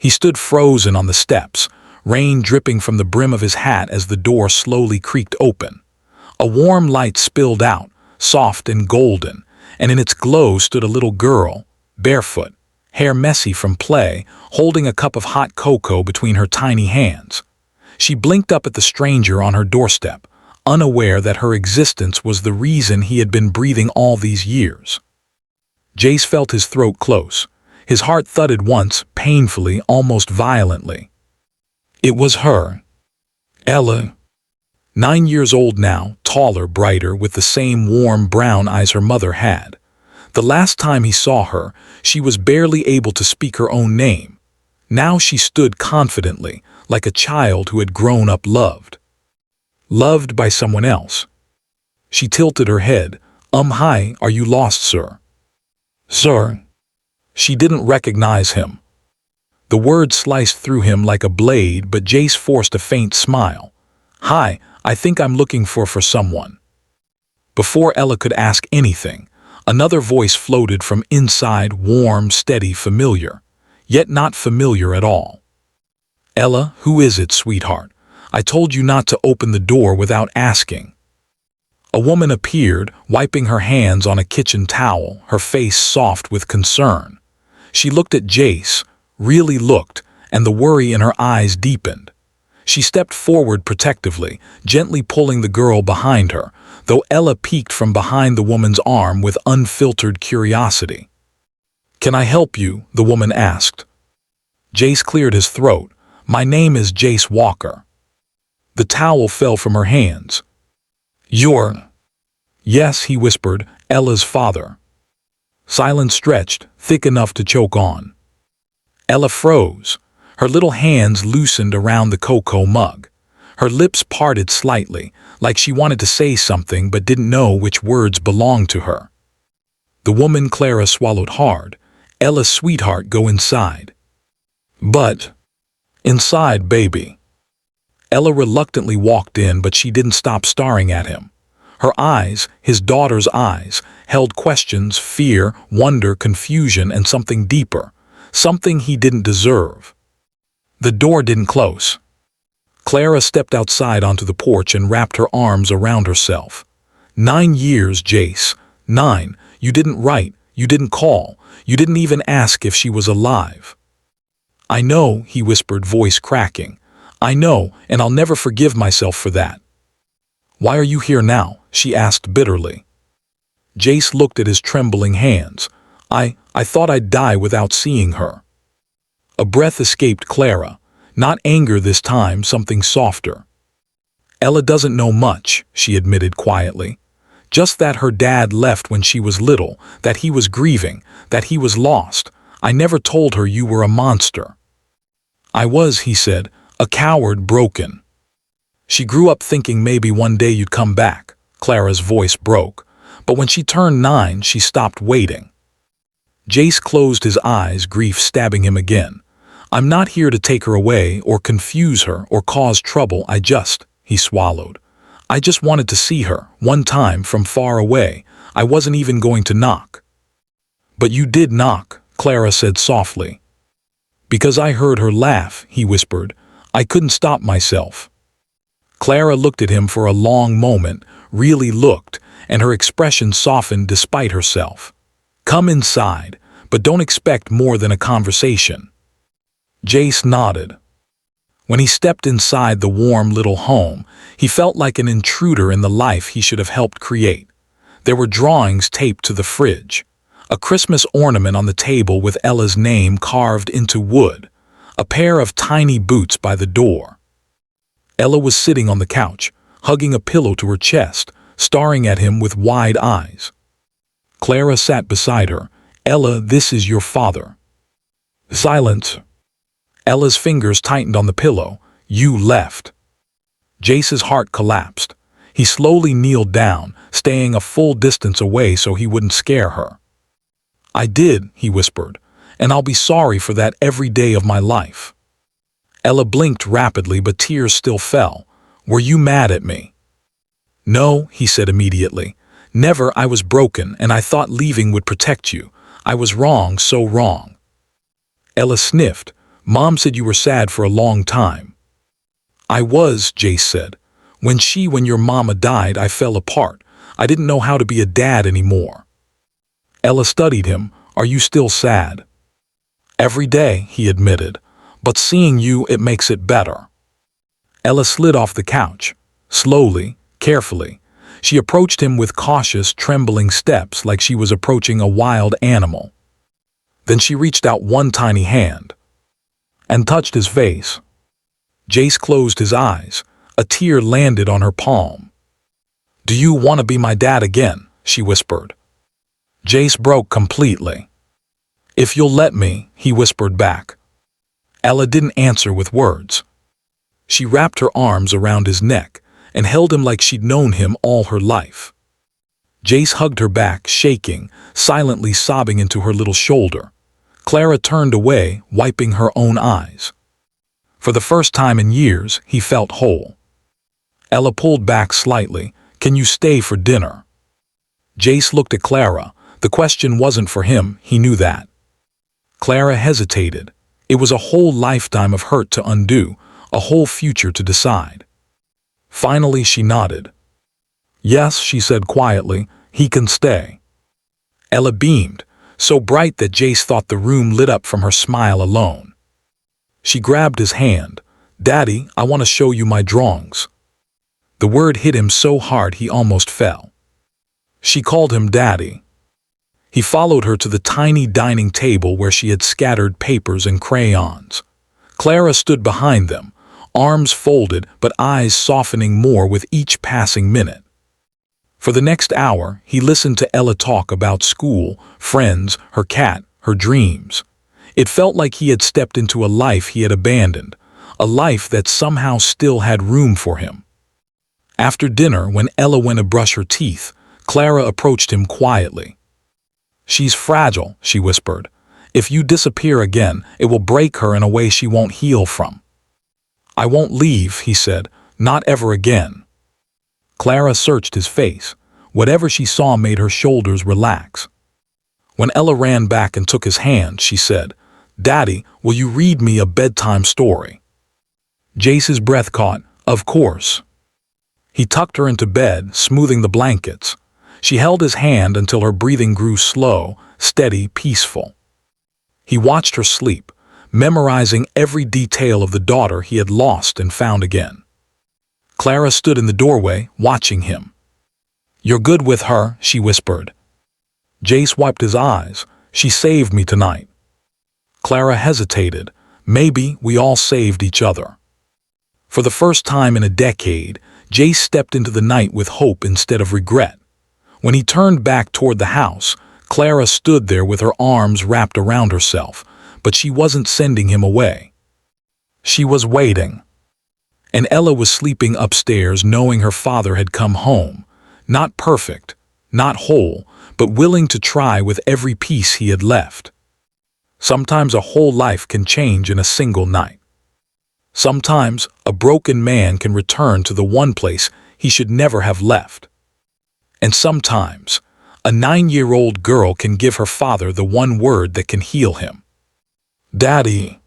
He stood frozen on the steps, rain dripping from the brim of his hat as the door slowly creaked open. A warm light spilled out, soft and golden, and in its glow stood a little girl, barefoot, hair messy from play, holding a cup of hot cocoa between her tiny hands. She blinked up at the stranger on her doorstep, unaware that her existence was the reason he had been breathing all these years. Jace felt his throat close. His heart thudded once, painfully, almost violently. It was her. Ella. 9 years old now, taller, brighter, with the same warm brown eyes her mother had. The last time he saw her, she was barely able to speak her own name. Now she stood confidently, like a child who had grown up loved. Loved by someone else. She tilted her head. Hi, are you lost, sir? Sir. She didn't recognize him. The word sliced through him like a blade, but Jace forced a faint smile. Hi, I think I'm looking for someone. Before Ella could ask anything, another voice floated from inside, warm, steady, familiar, yet not familiar at all. Ella, who is it, sweetheart? I told you not to open the door without asking. A woman appeared, wiping her hands on a kitchen towel, her face soft with concern. She looked at Jace, really looked, and the worry in her eyes deepened. She stepped forward protectively, gently pulling the girl behind her, though Ella peeked from behind the woman's arm with unfiltered curiosity. Can I help you? The woman asked. Jace cleared his throat. My name is Jace Walker. The towel fell from her hands. You're... Yes, he whispered, Ella's father. Silence stretched, thick enough to choke on. Ella froze. Her little hands loosened around the cocoa mug. Her lips parted slightly, like she wanted to say something but didn't know which words belonged to her. The woman Clara swallowed hard. Ella's sweetheart, go inside. But... Inside, baby. Ella reluctantly walked in, but she didn't stop staring at him. Her eyes, his daughter's eyes, held questions, fear, wonder, confusion, and something deeper, something he didn't deserve. The door didn't close. Clara stepped outside onto the porch and wrapped her arms around herself. 9 years, Jace. 9. You didn't write, you didn't call, you didn't even ask if she was alive. I know, he whispered, voice cracking. I know, and I'll never forgive myself for that. Why are you here now? She asked bitterly. Jace looked at his trembling hands. I thought I'd die without seeing her. A breath escaped Clara. Not anger this time, something softer. Ella doesn't know much, she admitted quietly. Just that her dad left when she was little, that he was grieving, that he was lost. I never told her you were a monster. I was, he said, a coward broken. She grew up thinking maybe one day you'd come back. Clara's voice broke. But when she turned 9, she stopped waiting. Jace closed his eyes, grief stabbing him again. I'm not here to take her away or confuse her or cause trouble. He swallowed. I just wanted to see her, one time, from far away. I wasn't even going to knock. But you did knock, Clara said softly. Because I heard her laugh, he whispered. I couldn't stop myself. Clara looked at him for a long moment, really looked, and her expression softened despite herself. Come inside, but don't expect more than a conversation. Jace nodded. When he stepped inside the warm little home, he felt like an intruder in the life he should have helped create. There were drawings taped to the fridge, a Christmas ornament on the table with Ella's name carved into wood, a pair of tiny boots by the door. Ella was sitting on the couch, hugging a pillow to her chest, staring at him with wide eyes. Clara sat beside her. Ella, this is your father. Silence. Ella's fingers tightened on the pillow. You left. Jace's heart collapsed. He slowly kneeled down, staying a full distance away so he wouldn't scare her. I did, he whispered, and I'll be sorry for that every day of my life. Ella blinked rapidly, but tears still fell. Were you mad at me? No, he said immediately. Never. I was broken, and I thought leaving would protect you. I was wrong, so wrong. Ella sniffed. Mom said you were sad for a long time. I was, Jace said. When your mama died, I fell apart. I didn't know how to be a dad anymore. Ella studied him. Are you still sad? Every day, he admitted. But seeing you, it makes it better. Ella slid off the couch. Slowly, carefully. She approached him with cautious, trembling steps like she was approaching a wild animal. Then she reached out one tiny hand and touched his face. Jace closed his eyes. A tear landed on her palm. Do you want to be my dad again? She whispered. Jace broke completely. If you'll let me, he whispered back. Ella didn't answer with words. She wrapped her arms around his neck and held him like she'd known him all her life. Jace hugged her back, shaking, silently sobbing into her little shoulder. Clara turned away, wiping her own eyes. For the first time in years, he felt whole. Ella pulled back slightly. Can you stay for dinner? Jace looked at Clara. The question wasn't for him, he knew that. Clara hesitated. It was a whole lifetime of hurt to undo, a whole future to decide. Finally, she nodded. Yes, she said quietly, he can stay. Ella beamed, so bright that Jace thought the room lit up from her smile alone. She grabbed his hand. Daddy, I want to show you my drawings. The word hit him so hard he almost fell. She called him Daddy. He followed her to the tiny dining table where she had scattered papers and crayons. Clara stood behind them, arms folded but eyes softening more with each passing minute. For the next hour, he listened to Ella talk about school, friends, her cat, her dreams. It felt like he had stepped into a life he had abandoned, a life that somehow still had room for him. After dinner, when Ella went to brush her teeth, Clara approached him quietly. She's fragile, she whispered. If you disappear again, it will break her in a way she won't heal from. I won't leave, he said, not ever again. Clara searched his face. Whatever she saw made her shoulders relax. When Ella ran back and took his hand, she said, Daddy, will you read me a bedtime story? Jace's breath caught. Of course. He tucked her into bed, smoothing the blankets. She held his hand until her breathing grew slow, steady, peaceful. He watched her sleep, memorizing every detail of the daughter he had lost and found again. Clara stood in the doorway, watching him. You're good with her, she whispered. Jace wiped his eyes. She saved me tonight. Clara hesitated. Maybe we all saved each other. For the first time in a decade, Jace stepped into the night with hope instead of regret. When he turned back toward the house, Clara stood there with her arms wrapped around herself, but she wasn't sending him away. She was waiting. And Ella was sleeping upstairs knowing her father had come home, not perfect, not whole, but willing to try with every piece he had left. Sometimes a whole life can change in a single night. Sometimes a broken man can return to the one place he should never have left. And sometimes a 9-year-old girl can give her father the one word that can heal him. Daddy.